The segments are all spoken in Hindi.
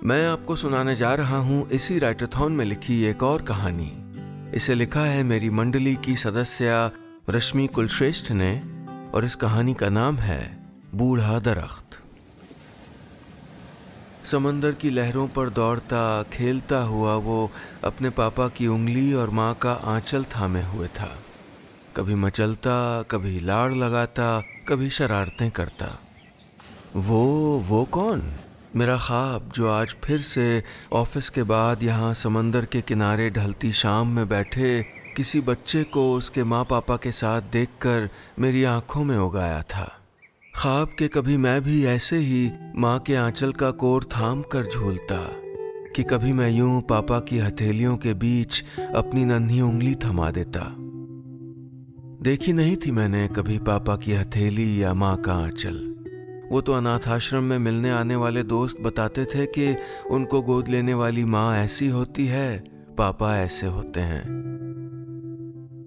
मैं आपको सुनाने जा रहा हूँ इसी राइटाथॉन में लिखी एक और कहानी। इसे लिखा है मेरी मंडली की सदस्य रश्मि कुलश्रेष्ठ ने और इस कहानी का नाम है बूढ़ा दरख्त। समंदर की लहरों पर दौड़ता खेलता हुआ वो अपने पापा की उंगली और माँ का आंचल थामे हुए था। कभी मचलता, कभी लाड़ लगाता, कभी शरारतें करता। वो कौन? मेरा ख्वाब जो आज फिर से ऑफिस के बाद यहाँ समंदर के किनारे ढलती शाम में बैठे किसी बच्चे को उसके माँ पापा के साथ देखकर मेरी आंखों में उगाया था। ख्वाब के कभी मैं भी ऐसे ही माँ के आंचल का कोर थाम कर झूलता कि कभी मैं यूं पापा की हथेलियों के बीच अपनी नन्ही उंगली थमा देता। देखी नहीं थी मैंने कभी पापा की हथेली या माँ का आंचल। वो तो अनाथ आश्रम में मिलने आने वाले दोस्त बताते थे कि उनको गोद लेने वाली माँ ऐसी होती है, पापा ऐसे होते हैं।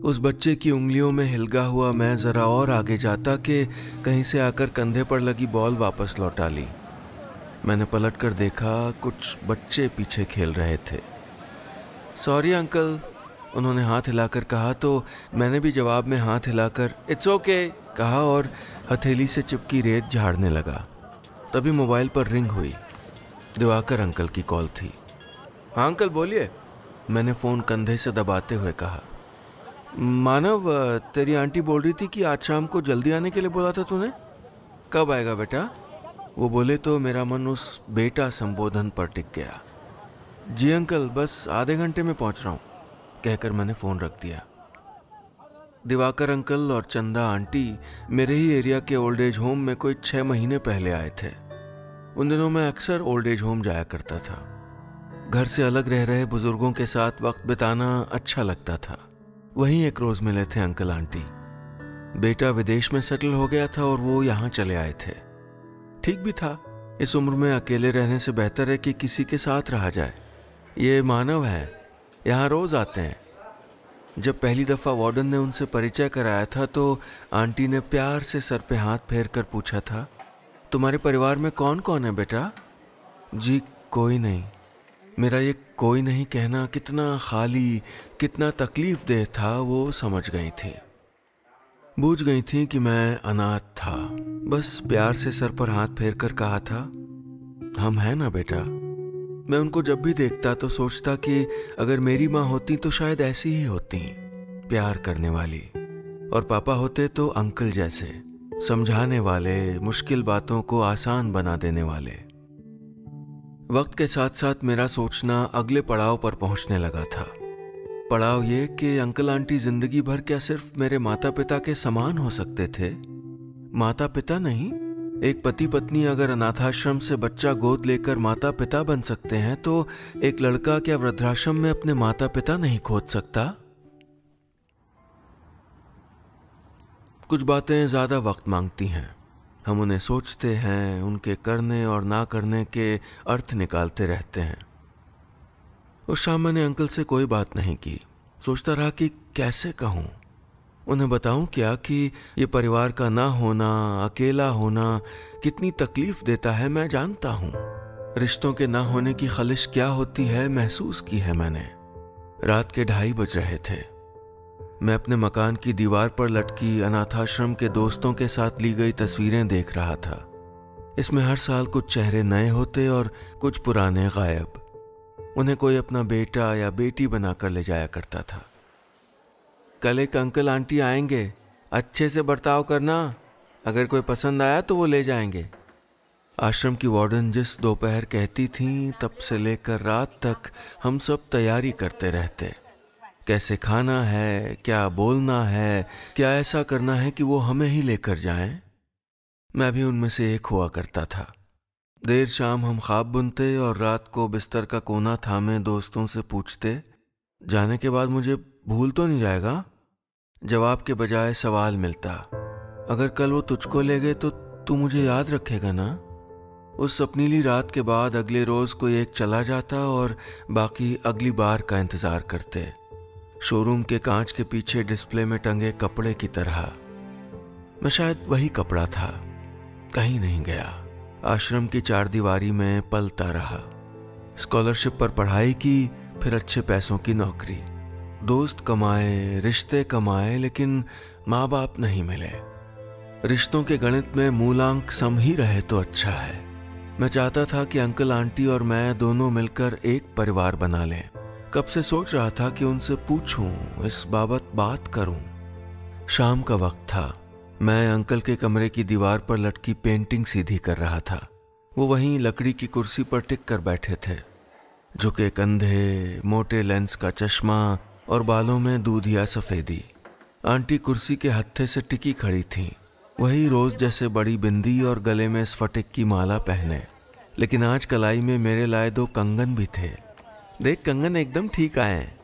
उस बच्चे की उंगलियों में हिलगा हुआ मैं जरा और आगे जाता कि कहीं से आकर कंधे पर लगी बॉल वापस लौटा ली। मैंने पलट कर देखा, कुछ बच्चे पीछे खेल रहे थे। सॉरी अंकल, उन्होंने हाथ हिलाकर कहा तो मैंने भी जवाब में हाथ हिलाकर इट्स ओके कहा और हथेली से चिपकी रेत झाड़ने लगा। तभी मोबाइल पर रिंग हुई। दिवाकर अंकल की कॉल थी। हाँ अंकल बोलिए, मैंने फ़ोन कंधे से दबाते हुए कहा। मानव, तेरी आंटी बोल रही थी कि आज शाम को जल्दी आने के लिए बोला था तूने। कब आएगा बेटा? वो बोले तो मेरा मन उस बेटा संबोधन पर टिक गया। जी अंकल, बस आधे घंटे में पहुंच रहा हूँ, कहकर मैंने फ़ोन रख दिया। दिवाकर अंकल और चंदा आंटी मेरे ही एरिया के ओल्ड एज होम में कोई 6 महीने पहले आए थे। उन दिनों मैं अक्सर ओल्ड एज होम जाया करता था। घर से अलग रह रहे बुजुर्गों के साथ वक्त बिताना अच्छा लगता था। वहीं एक रोज मिले थे अंकल आंटी। बेटा विदेश में सेटल हो गया था और वो यहाँ चले आए थे। ठीक भी था, इस उम्र में अकेले रहने से बेहतर है कि किसी के साथ रहा जाए। ये मानव है, यहाँ रोज आते हैं। जब पहली दफ़ा वार्डन ने उनसे परिचय कराया था तो आंटी ने प्यार से सर पे हाथ फेर कर पूछा था, तुम्हारे परिवार में कौन कौन है बेटा? जी कोई नहीं। मेरा ये कोई नहीं कहना कितना खाली, कितना तकलीफ देह था वो समझ गई थी। बूझ गई थी कि मैं अनाथ था। बस प्यार से सर पर हाथ फेर कर कहा था, हम हैं ना बेटा। मैं उनको जब भी देखता तो सोचता कि अगर मेरी माँ होती तो शायद ऐसी ही होती, प्यार करने वाली, और पापा होते तो अंकल जैसे, समझाने वाले, मुश्किल बातों को आसान बना देने वाले। वक्त के साथ साथ मेरा सोचना अगले पड़ाव पर पहुंचने लगा था। पड़ाव ये कि अंकल आंटी जिंदगी भर क्या सिर्फ मेरे माता पिता के समान हो सकते थे? माता पिता नहीं, एक पति पत्नी अगर अनाथाश्रम से बच्चा गोद लेकर माता पिता बन सकते हैं तो एक लड़का क्या वृद्धाश्रम में अपने माता पिता नहीं खोज सकता? कुछ बातें ज्यादा वक्त मांगती हैं। हम उन्हें सोचते हैं, उनके करने और ना करने के अर्थ निकालते रहते हैं। उस शाम मैंने अंकल से कोई बात नहीं की। सोचता रहा कि कैसे कहूं, उन्हें बताऊं क्या कि ये परिवार का ना होना, अकेला होना कितनी तकलीफ देता है मैं जानता हूं। रिश्तों के ना होने की खलिश क्या होती है महसूस की है मैंने। रात के 2:30 बज रहे थे। मैं अपने मकान की दीवार पर लटकी अनाथाश्रम के दोस्तों के साथ ली गई तस्वीरें देख रहा था। इसमें हर साल कुछ चेहरे नए होते और कुछ पुराने गायब। उन्हें कोई अपना बेटा या बेटी बनाकर ले जाया करता था। कल एक अंकल आंटी आएंगे, अच्छे से बर्ताव करना, अगर कोई पसंद आया तो वो ले जाएंगे। आश्रम की वार्डन जिस दोपहर कहती थी तब से लेकर रात तक हम सब तैयारी करते रहते। कैसे खाना है, क्या बोलना है, क्या ऐसा करना है कि वो हमें ही लेकर जाएं। मैं भी उनमें से एक हुआ करता था। देर शाम हम ख्वाब बुनते और रात को बिस्तर का कोना थामे दोस्तों से पूछते, जाने के बाद मुझे भूल तो नहीं जाएगा? जवाब के बजाय सवाल मिलता, अगर कल वो तुझको ले गए तो तू मुझे याद रखेगा ना? उस सपनीली रात के बाद अगले रोज कोई एक चला जाता और बाकी अगली बार का इंतजार करते। शोरूम के कांच के पीछे डिस्प्ले में टंगे कपड़े की तरह मैं शायद वही कपड़ा था, कहीं नहीं गया। आश्रम की 4 दीवारी में पलता रहा। स्कॉलरशिप पर पढ़ाई की, फिर अच्छे पैसों की नौकरी। दोस्त कमाए, रिश्ते कमाए, लेकिन माँ बाप नहीं मिले। रिश्तों के गणित में मूलांक सम ही रहे तो अच्छा है। मैं चाहता था कि अंकल आंटी और मैं दोनों मिलकर एक परिवार बना लें। कब से सोच रहा था कि उनसे पूछूं, इस बाबत बात करूं। शाम का वक्त था। मैं अंकल के कमरे की दीवार पर लटकी पेंटिंग सीधी कर रहा था। वो वहीं लकड़ी की कुर्सी पर टिक कर बैठे थे, झुके कंधे, मोटे लेंस का चश्मा और बालों में दूधिया सफेदी। आंटी कुर्सी के हत्थे से टिकी खड़ी थीं, वही रोज जैसे बड़ी बिंदी और गले में स्फटिक की माला पहने। लेकिन आज कलाई में मेरे लाए 2 कंगन भी थे। देख, कंगन एकदम ठीक आए हैं,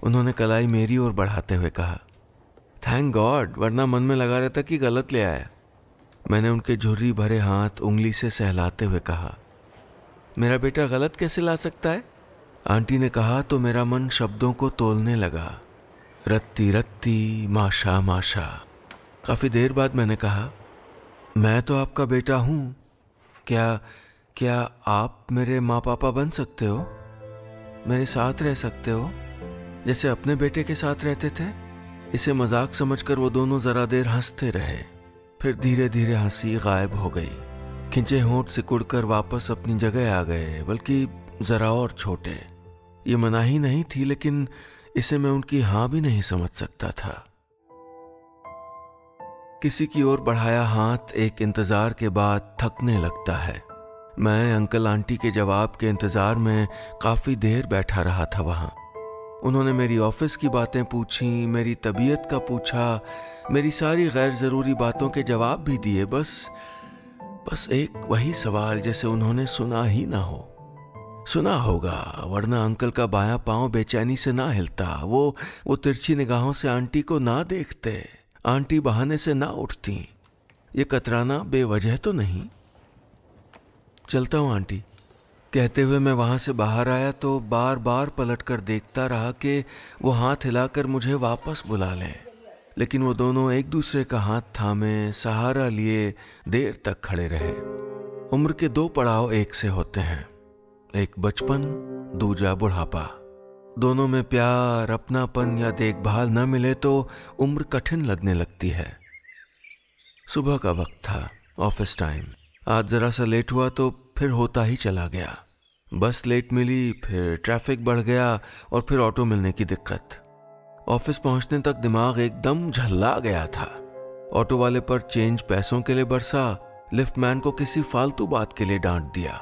उन्होंने कलाई मेरी ओर बढ़ाते हुए कहा। थैंक गॉड, वरना मन में लगा रहता कि गलत ले आया। मैंने उनके झुर्री भरे हाथ उंगली से सहलाते हुए कहा। मेरा बेटा गलत कैसे ला सकता है? आंटी ने कहा तो मेरा मन शब्दों को तोलने लगा। रत्ती रत्ती, माशा माशा। काफी देर बाद मैंने कहा, मैं तो आपका बेटा हूं, क्या आप मेरे माँ पापा बन सकते हो? मेरे साथ रह सकते हो जैसे अपने बेटे के साथ रहते थे? इसे मजाक समझकर वो दोनों जरा देर हंसते रहे, फिर धीरे धीरे हंसी गायब हो गई। खिंचे होंठ सिकुड़कर वापस अपनी जगह आ गए, बल्कि जरा और छोटे। ये मनाही नहीं थी, लेकिन इसे मैं उनकी हाँ भी नहीं समझ सकता था। किसी की ओर बढ़ाया हाथ एक इंतजार के बाद थकने लगता है। मैं अंकल आंटी के जवाब के इंतजार में काफी देर बैठा रहा था वहां। उन्होंने मेरी ऑफिस की बातें पूछी, मेरी तबीयत का पूछा, मेरी सारी गैर जरूरी बातों के जवाब भी दिए। बस एक वही सवाल जैसे उन्होंने सुना ही ना हो। सुना होगा, वरना अंकल का बायां पांव बेचैनी से ना हिलता, वो तिरछी निगाहों से आंटी को ना देखते, आंटी बहाने से ना उठती। ये कतराना बेवजह तो नहीं। चलता हूं आंटी, कहते हुए मैं वहां से बाहर आया तो बार बार पलटकर देखता रहा कि वो हाथ हिलाकर मुझे वापस बुला लें। लेकिन वो दोनों एक दूसरे का हाथ थामे सहारा लिए देर तक खड़े रहे। उम्र के 2 पड़ाव एक से होते हैं, एक बचपन, दूजा बुढ़ापा। दोनों में प्यार, अपनापन या देखभाल न मिले तो उम्र कठिन लगने लगती है। सुबह का वक्त था, ऑफिस टाइम। आज जरा सा लेट हुआ तो फिर होता ही चला गया। बस लेट मिली, फिर ट्रैफिक बढ़ गया और फिर ऑटो मिलने की दिक्कत। ऑफिस पहुंचने तक दिमाग एकदम झल्ला गया था। ऑटो वाले पर चेंज पैसों के लिए बरसा, लिफ्टमैन को किसी फालतू बात के लिए डांट दिया।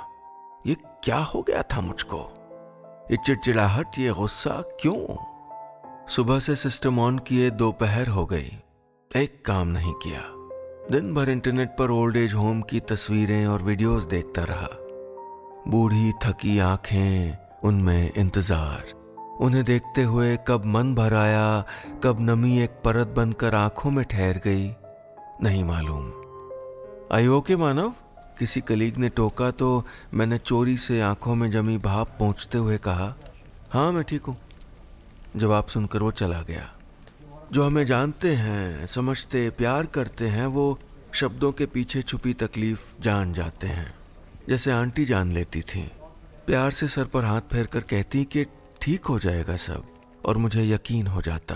ये क्या हो गया था मुझको? ये चिड़चिड़ाहट, ये गुस्सा क्यों? सुबह से सिस्टम ऑन किए दोपहर हो गई, एक काम नहीं किया। दिन भर इंटरनेट पर ओल्ड एज होम की तस्वीरें और वीडियोस देखता रहा। बूढ़ी थकी आंखें, उनमें इंतजार। उन्हें देखते हुए कब मन भर आया, कब नमी एक परत बनकर आंखों में ठहर गई, नहीं मालूम। आई ओके मानव? किसी कलीग ने टोका तो मैंने चोरी से आंखों में जमी भाप पोंछते हुए कहा, हाँ मैं ठीक हूँ। जवाब सुनकर वो चला गया। जो हमें जानते हैं, समझते, प्यार करते हैं, वो शब्दों के पीछे छुपी तकलीफ जान जाते हैं, जैसे आंटी जान लेती थी। प्यार से सर पर हाथ फेर कर कहती कि ठीक हो जाएगा सब, और मुझे यकीन हो जाता।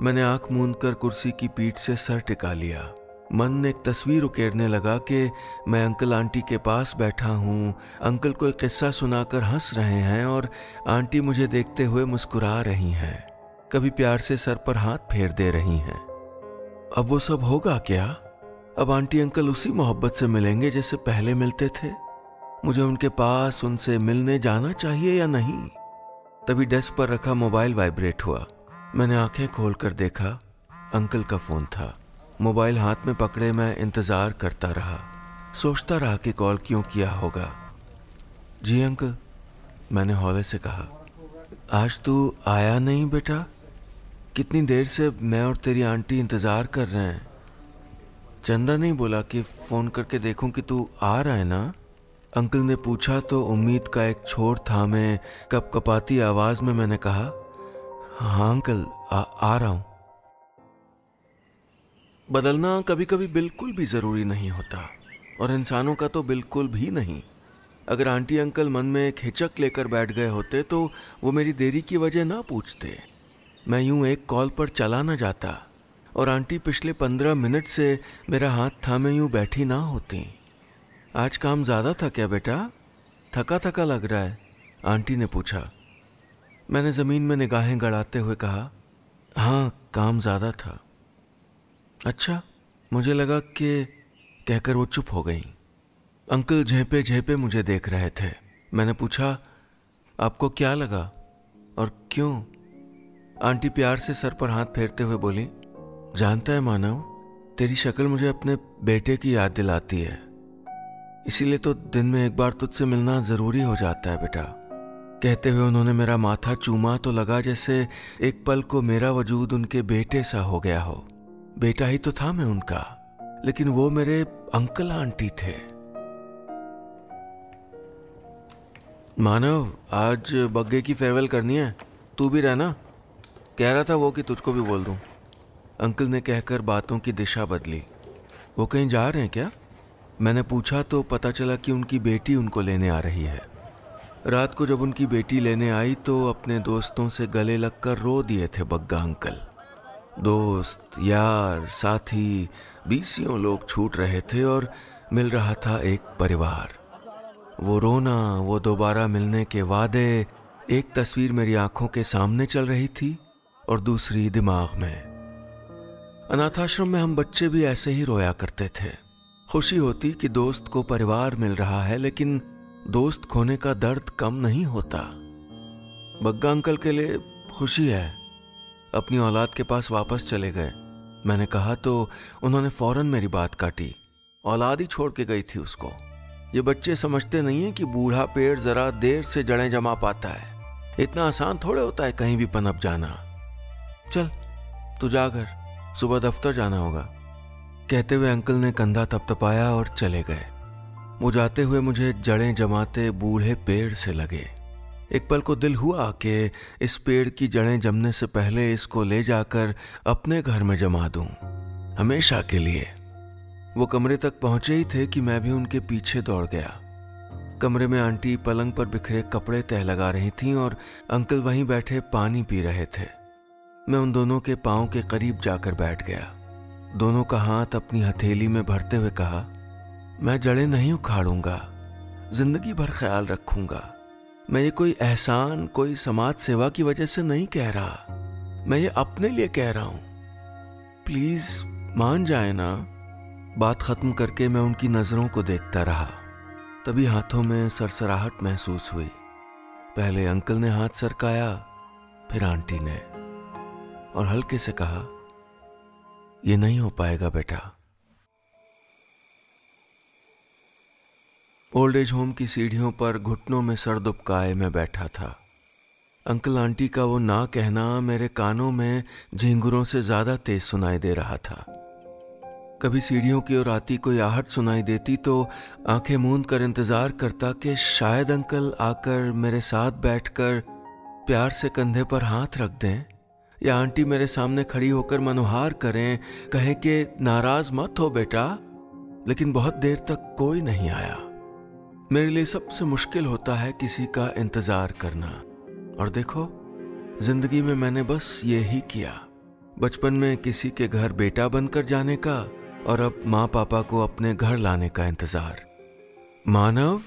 मैंने आंख मूंद कर कुर्सी की पीठ से सर टिका लिया। मन एक तस्वीर उकेरने लगा कि मैं अंकल आंटी के पास बैठा हूँ, अंकल को एक किस्सा सुनाकर हंस रहे हैं और आंटी मुझे देखते हुए मुस्कुरा रही हैं, कभी प्यार से सर पर हाथ फेर दे रही हैं। अब वो सब होगा क्या? अब आंटी अंकल उसी मोहब्बत से मिलेंगे जैसे पहले मिलते थे? मुझे उनके पास उनसे मिलने जाना चाहिए या नहीं? तभी डेस्क पर रखा मोबाइल वाइब्रेट हुआ। मैंने आंखें खोलकर देखा, अंकल का फोन था। मोबाइल हाथ में पकड़े मैं इंतजार करता रहा, सोचता रहा कि कॉल क्यों किया होगा। जी अंकल, मैंने हौले से कहा। आज तू आया नहीं बेटा? कितनी देर से मैं और तेरी आंटी इंतजार कर रहे हैं। चंदा नहीं बोला कि फोन करके देखूं कि तू आ रहा है ना? अंकल ने पूछा तो उम्मीद का एक छोर था मैं कपकपाती आवाज में मैंने कहा, हाँ अंकल आ रहा हूं। बदलना कभी कभी बिल्कुल भी जरूरी नहीं होता, और इंसानों का तो बिल्कुल भी नहीं। अगर आंटी अंकल मन में एक हिचक लेकर बैठ गए होते तो वो मेरी देरी की वजह ना पूछते। मैं यूं एक कॉल पर चला ना जाता और आंटी पिछले 15 मिनट से मेरा हाथ थामे यूं बैठी ना होती। आज काम ज़्यादा था क्या बेटा? थका थका लग रहा है, आंटी ने पूछा। मैंने ज़मीन में निगाहें गड़ाते हुए कहा, हाँ काम ज़्यादा था। अच्छा, मुझे लगा कि कहकर वो चुप हो गई। अंकल झेपे झेपे मुझे देख रहे थे। मैंने पूछा, आपको क्या लगा और क्यों? आंटी प्यार से सर पर हाथ फेरते हुए बोली, जानता है मानव, तेरी शक्ल मुझे अपने बेटे की याद दिलाती है, इसीलिए तो दिन में एक बार तुझसे मिलना ज़रूरी हो जाता है बेटा। कहते हुए उन्होंने मेरा माथा चूमा तो लगा जैसे एक पल को मेरा वजूद उनके बेटे सा हो गया हो। बेटा ही तो था मैं उनका, लेकिन वो मेरे अंकल आंटी थे। मानव, आज बग्गे की फेयरवेल करनी है, तू भी रहना। कह रहा था वो कि तुझको भी बोल दूं। अंकल ने कहकर बातों की दिशा बदली। वो कहीं जा रहे हैं क्या? मैंने पूछा तो पता चला कि उनकी बेटी उनको लेने आ रही है। रात को जब उनकी बेटी लेने आई तो अपने दोस्तों से गले लगकर रो दिए थे बग्गा अंकल। दोस्त, यार, साथी, बीसियों लोग छूट रहे थे और मिल रहा था एक परिवार। वो रोना, वो दोबारा मिलने के वादे, एक तस्वीर मेरी आंखों के सामने चल रही थी और दूसरी दिमाग में। अनाथाश्रम में हम बच्चे भी ऐसे ही रोया करते थे। खुशी होती कि दोस्त को परिवार मिल रहा है, लेकिन दोस्त खोने का दर्द कम नहीं होता। बग्गा अंकल के लिए खुशी है, अपनी औलाद के पास वापस चले गए। मैंने कहा तो उन्होंने फौरन मेरी बात काटी। औलाद ही छोड़ के गई थी उसको। ये बच्चे समझते नहीं हैं कि बूढ़ा पेड़ जरा देर से जड़ें जमा पाता है। इतना आसान थोड़े होता है कहीं भी पनप जाना। चल तू जा घर, सुबह दफ्तर जाना होगा। कहते हुए अंकल ने कंधा थपथपाया और चले गए। वो जाते हुए मुझे जड़ें जमाते बूढ़े पेड़ से लगे। एक पल को दिल हुआ कि इस पेड़ की जड़ें जमने से पहले इसको ले जाकर अपने घर में जमा दूं, हमेशा के लिए। वो कमरे तक पहुंचे ही थे कि मैं भी उनके पीछे दौड़ गया। कमरे में आंटी पलंग पर बिखरे कपड़े तह लगा रही थीं और अंकल वहीं बैठे पानी पी रहे थे। मैं उन दोनों के पांव के करीब जाकर बैठ गया। दोनों का हाथ अपनी हथेली में भरते हुए कहा, मैं जड़ें नहीं उखाड़ूंगा, जिंदगी भर ख्याल रखूंगा। मैं ये कोई एहसान, कोई समाज सेवा की वजह से नहीं कह रहा, मैं ये अपने लिए कह रहा हूं। प्लीज मान जाए ना। बात खत्म करके मैं उनकी नजरों को देखता रहा। तभी हाथों में सरसराहट महसूस हुई। पहले अंकल ने हाथ सरकाया, फिर आंटी ने, और हल्के से कहा, ये नहीं हो पाएगा बेटा। ओल्ड एज होम की सीढ़ियों पर घुटनों में सर दुबकाए मैं बैठा था। अंकल आंटी का वो ना कहना मेरे कानों में झींगुरों से ज्यादा तेज सुनाई दे रहा था। कभी सीढ़ियों की ओर आती कोई आहट सुनाई देती तो आंखें मूंद कर इंतजार करता कि शायद अंकल आकर मेरे साथ बैठकर प्यार से कंधे पर हाथ रख दें, या आंटी मेरे सामने खड़ी होकर मनोहार करें, कहें कि नाराज मत हो बेटा। लेकिन बहुत देर तक कोई नहीं आया। मेरे लिए सबसे मुश्किल होता है किसी का इंतजार करना, और देखो जिंदगी में मैंने बस ये ही किया। बचपन में किसी के घर बेटा बनकर जाने का, और अब माँ पापा को अपने घर लाने का इंतजार। मानव,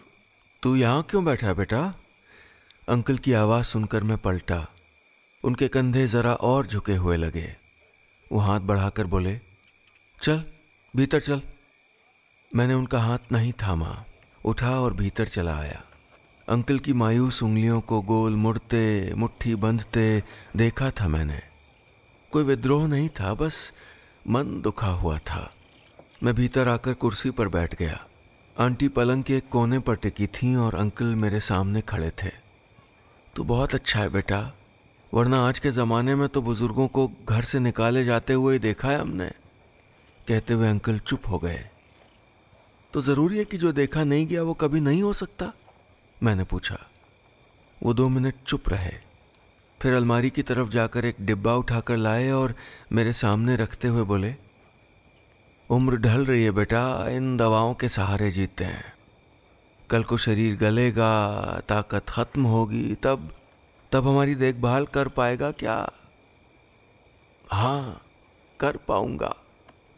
तू यहाँ क्यों बैठा है बेटा? अंकल की आवाज सुनकर मैं पलटा। उनके कंधे जरा और झुके हुए लगे। वो हाथ बढ़ाकर बोले, चल भीतर चल। मैंने उनका हाथ नहीं थामा, उठा और भीतर चला आया। अंकल की मायूस उंगलियों को गोल मुड़ते, मुट्ठी बंधते देखा था मैंने। कोई विद्रोह नहीं था, बस मन दुखा हुआ था। मैं भीतर आकर कुर्सी पर बैठ गया। आंटी पलंग के एक कोने पर टिकी थीं और अंकल मेरे सामने खड़े थे। तू बहुत अच्छा है बेटा, वरना आज के ज़माने में तो बुजुर्गों को घर से निकाले जाते हुए देखा है हमने। कहते हुए अंकल चुप हो गए। तो ज़रूरी है कि जो देखा नहीं गया वो कभी नहीं हो सकता? मैंने पूछा। वो 2 मिनट चुप रहे, फिर अलमारी की तरफ जाकर एक डिब्बा उठाकर लाए और मेरे सामने रखते हुए बोले, उम्र ढल रही है बेटा, इन दवाओं के सहारे जीते हैं। कल को शरीर गलेगा, ताकत खत्म होगी, तब तब हमारी देखभाल कर पाएगा क्या? हाँ, कर पाऊंगा,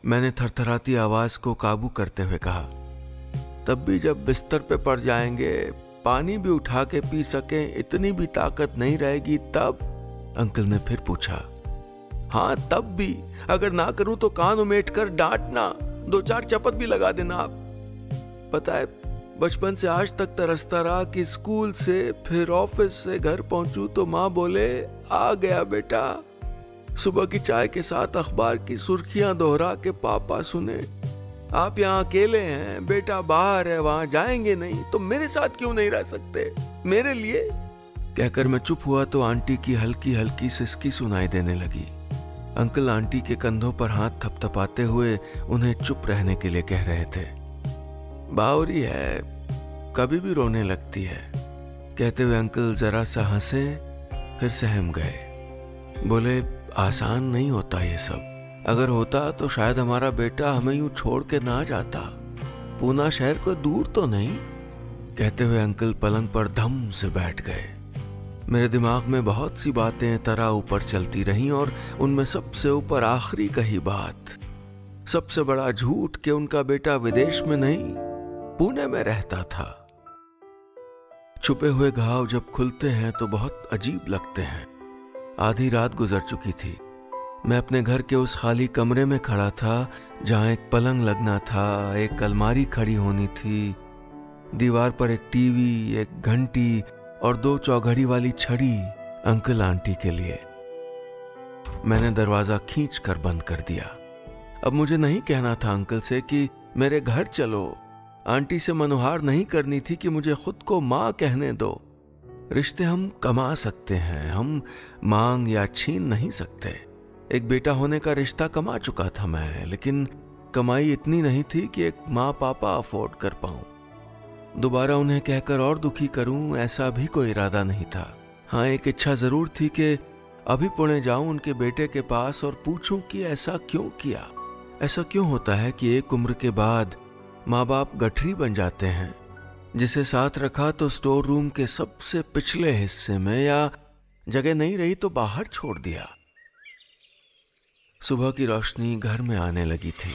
मैंने थरथराती आवाज को काबू करते हुए कहा। तब भी जब बिस्तर पे पड़ जाएंगे, पानी भी उठा के पी सकें इतनी भी ताकत नहीं रहेगी तब? अंकल ने फिर पूछा। हाँ तब भी, अगर ना करूं तो कान उमेट कर डांटना, 2-4 चपत भी लगा देना आप। पता है, बचपन से आज तक तरसता रहा कि स्कूल से फिर ऑफिस से घर पहुंचूं तो माँ बोले, आ गया बेटा। सुबह की चाय के साथ अखबार की सुर्खियां दोहरा के पापा सुने, आप यहाँ अकेले हैं, बेटा बाहर है, वहां जाएंगे नहीं, तो मेरे साथ क्यों नहीं रह सकते, मेरे लिए? कहकर मैं चुप हुआ तो आंटी की हल्की हल्की सिसकी सुनाई देने लगी। अंकल आंटी के कंधों पर हाथ थपथपाते हुए उन्हें चुप रहने के लिए कह रहे थे। बावरी है, कभी भी रोने लगती है, कहते हुए अंकल जरा सा हंसे, फिर सहम गए। बोले, आसान नहीं होता ये सब, अगर होता तो शायद हमारा बेटा हमें यूं छोड़ के ना जाता। पूना शहर को दूर तो नहीं? कहते हुए अंकल पलंग पर धम से बैठ गए। मेरे दिमाग में बहुत सी बातें तरह ऊपर चलती रहीं और उनमें सबसे ऊपर आखिरी कही बात, सबसे बड़ा झूठ कि उनका बेटा विदेश में नहीं, पुणे में रहता था। छुपे हुए घाव जब खुलते हैं तो बहुत अजीब लगते हैं। आधी रात गुजर चुकी थी। मैं अपने घर के उस खाली कमरे में खड़ा था जहां एक पलंग लगना था, एक अलमारी खड़ी होनी थी, दीवार पर एक टीवी, एक घंटी और 2 चौघड़ी वाली छड़ी अंकल आंटी के लिए। मैंने दरवाजा खींच कर बंद कर दिया। अब मुझे नहीं कहना था अंकल से कि मेरे घर चलो। आंटी से मनुहार नहीं करनी थी कि मुझे खुद को माँ कहने दो। रिश्ते हम कमा सकते हैं, हम मांग या छीन नहीं सकते। एक बेटा होने का रिश्ता कमा चुका था मैं, लेकिन कमाई इतनी नहीं थी कि एक माँ पापा अफोर्ड कर पाऊं। दोबारा उन्हें कहकर और दुखी करूं, ऐसा भी कोई इरादा नहीं था। हाँ, एक इच्छा जरूर थी कि अभी पुणे जाऊं उनके बेटे के पास और पूछूं कि ऐसा क्यों किया। ऐसा क्यों होता है कि एक उम्र के बाद माँ बाप गठरी बन जाते हैं, जिसे साथ रखा तो स्टोर रूम के सबसे पिछले हिस्से में, या जगह नहीं रही तो बाहर छोड़ दिया। सुबह की रोशनी घर में आने लगी थी।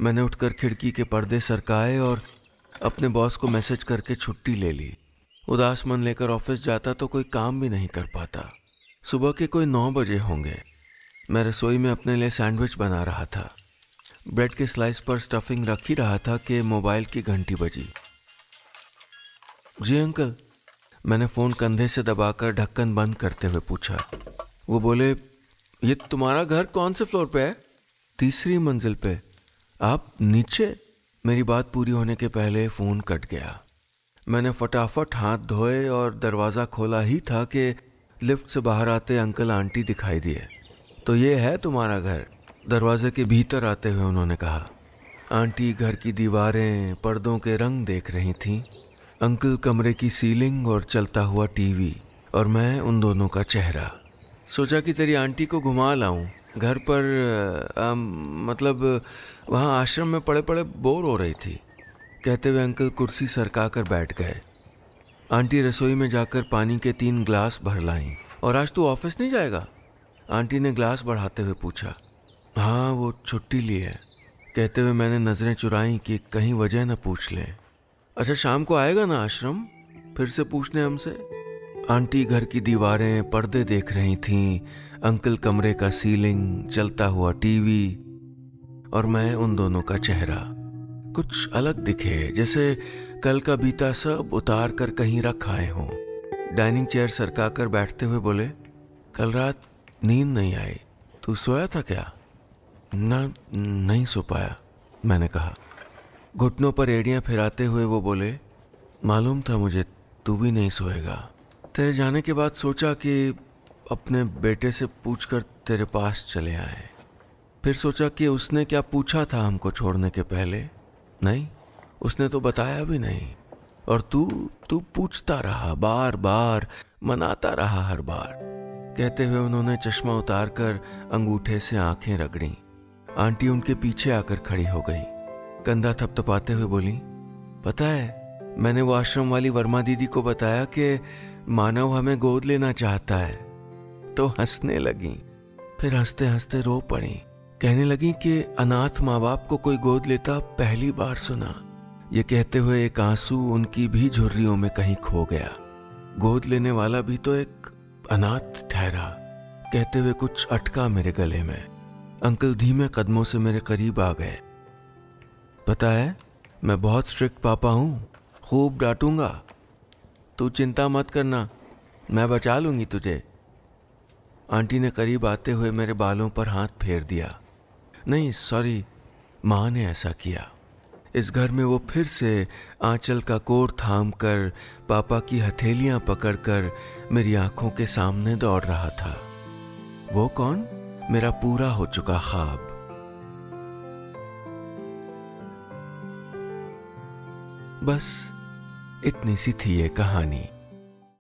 मैंने उठकर खिड़की के पर्दे सरकाए और अपने बॉस को मैसेज करके छुट्टी ले ली। उदास मन लेकर ऑफिस जाता तो कोई काम भी नहीं कर पाता। सुबह के कोई 9 बजे होंगे। मैं रसोई में अपने लिए सैंडविच बना रहा था। ब्रेड के स्लाइस पर स्टफिंग रख ही रहा था कि मोबाइल की घंटी बजी। जी अंकल, मैंने फ़ोन कंधे से दबाकर ढक्कन बंद करते हुए पूछा। वो बोले, ये तुम्हारा घर कौन से फ्लोर पे है? 3री मंजिल पे। आप नीचे? मेरी बात पूरी होने के पहले फ़ोन कट गया। मैंने फटाफट हाथ धोए और दरवाज़ा खोला ही था कि लिफ्ट से बाहर आते अंकल आंटी दिखाई दिए। तो ये है तुम्हारा घर? दरवाजे के भीतर आते हुए उन्होंने कहा। आंटी घर की दीवारें, पर्दों के रंग देख रही थीं, अंकल कमरे की सीलिंग और चलता हुआ टीवी, और मैं उन दोनों का चेहरा। सोचा कि तेरी आंटी को घुमा लाऊं घर पर, मतलब वहाँ आश्रम में पड़े पड़े बोर हो रही थी। कहते हुए अंकल कुर्सी सरका कर बैठ गए। आंटी रसोई में जाकर पानी के 3 ग्लास भर लाईं। और आज तू ऑफिस नहीं जाएगा? आंटी ने ग्लास बढ़ाते हुए पूछा। हाँ, वो छुट्टी ली है। कहते हुए मैंने नज़रें चुराई कि कहीं वजह न पूछ ले। अच्छा, शाम को आएगा ना आश्रम? फिर से पूछने हमसे। आंटी घर की दीवारें, पर्दे देख रही थीं, अंकल कमरे का सीलिंग, चलता हुआ टीवी, और मैं उन दोनों का चेहरा। कुछ अलग दिखे, जैसे कल का बीता सब उतार कर कहीं रख आए हों। डाइनिंग चेयर सरका कर बैठते हुए बोले, कल रात नींद नहीं आई, तू सोया था क्या? ना, नहीं सो पाया, मैंने कहा। घुटनों पर एड़ियां फिराते हुए वो बोले, मालूम था मुझे तू भी नहीं सोएगा। तेरे जाने के बाद सोचा कि अपने बेटे से पूछकर तेरे पास चले आए। फिर सोचा कि उसने क्या पूछा था हमको छोड़ने के पहले। नहीं, उसने तो बताया भी नहीं। और तू पूछता रहा, बार बार मनाता रहा हर बार। कहते हुए उन्होंने चश्मा उतारकर अंगूठे से आंखें रगड़ी। आंटी उनके पीछे आकर खड़ी हो गई। कंधा थपथपाते हुए बोली, पता है मैंने वो आश्रम वाली वर्मा दीदी को बताया कि मानव हमें गोद लेना चाहता है, तो हंसने लगी। फिर हंसते हंसते रो पड़ी। कहने लगी कि अनाथ माँ बाप को कोई गोद लेता पहली बार सुना। ये कहते हुए एक आंसू उनकी भी झुर्रियों में कहीं खो गया। गोद लेने वाला भी तो एक अनाथ ठहरा। कहते हुए कुछ अटका मेरे गले में। अंकल धीमे कदमों से मेरे करीब आ गए। पता है, मैं बहुत स्ट्रिक्ट पापा हूं, खूब डांटूंगा। तू चिंता मत करना, मैं बचा लूंगी तुझे। आंटी ने करीब आते हुए मेरे बालों पर हाथ फेर दिया। नहीं सॉरी, माँ ने ऐसा किया। इस घर में वो फिर से आंचल का कोर थाम कर, पापा की हथेलियां पकड़कर मेरी आंखों के सामने दौड़ रहा था। वो कौन? मेरा पूरा हो चुका ख्वाब। बस इतनी सी थी ये कहानी।